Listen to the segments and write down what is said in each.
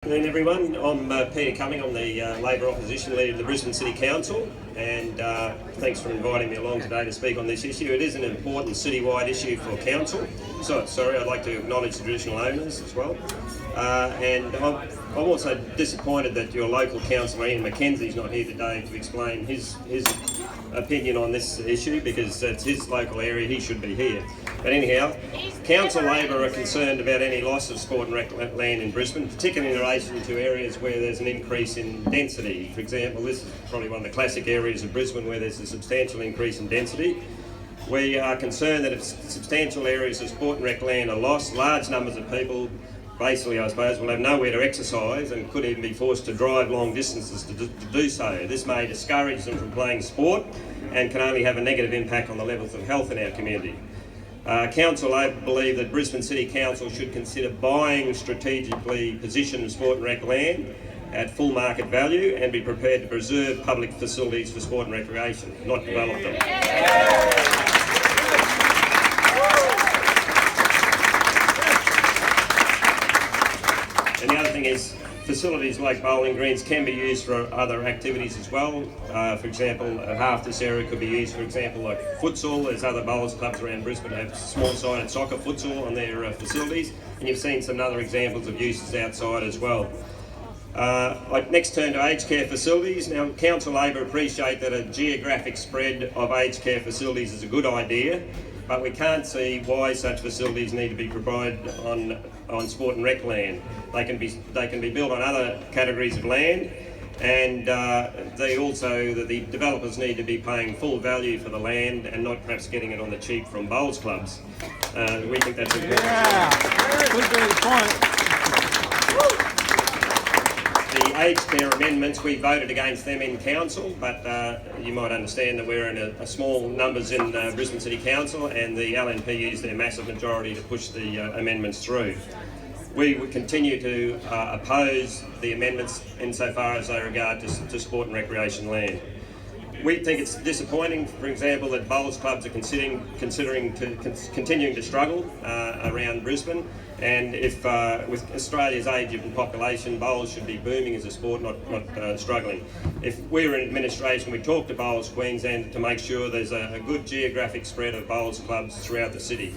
Good afternoon everyone, I'm Peter Cumming, I'm the Labor Opposition Leader of the Brisbane City Council, and thanks for inviting me along today to speak on this issue. It is an important citywide issue for Council. I'd like to acknowledge the traditional owners as well. And I'm also disappointed that your local councillor Ian McKenzie's not here today to explain his opinion on this issue, because it's his local area, he should be here. But anyhow, Council Labor are concerned about any loss of sport and rec land in Brisbane, particularly in relation to areas where there's an increase in density. For example, this is probably one of the classic areas of Brisbane where there's a substantial increase in density. We are concerned that if substantial areas of sport and rec land are lost, large numbers of people basically, I suppose, will have nowhere to exercise and could even be forced to drive long distances to do so. This may discourage them from playing sport and can only have a negative impact on the levels of health in our community. Council believe that Brisbane City Council should consider buying strategically positioned sport and rec land at full market value and be prepared to preserve public facilities for sport and recreation, not develop them. And the other thing is, facilities like bowling greens can be used for other activities as well. For example, half this area could be used, for example, like futsal. There's other bowls clubs around Brisbane that have small-sided soccer futsal on their facilities, and you've seen some other examples of uses outside as well. I next turn to aged care facilities. Now, Council Labor appreciate that a geographic spread of aged care facilities is a good idea, but we can't see why such facilities need to be provided on sport and rec land. They can be built on other categories of land, and the developers need to be paying full value for the land and not perhaps getting it on the cheap from bowls clubs. We think that's important. Good point. The aged care amendments, we voted against them in council, but you might understand that we're in a small numbers in Brisbane City Council, and the LNP used their massive majority to push the amendments through. We would continue to oppose the amendments insofar as they regard to sport and recreation land. We think it's disappointing, for example, that bowls clubs are continuing to struggle around Brisbane, and if with Australia's ageing population, bowls should be booming as a sport, not struggling. If we were in administration, we'd talk to Bowls Queensland to make sure there's a good geographic spread of bowls clubs throughout the city.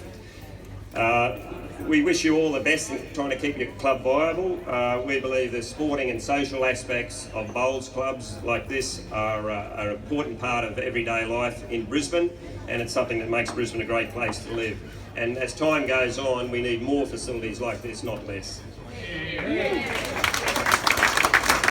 We wish you all the best in trying to keep your club viable. We believe the sporting and social aspects of bowls clubs like this are an important part of everyday life in Brisbane, and it's something that makes Brisbane a great place to live. And as time goes on, we need more facilities like this, not less.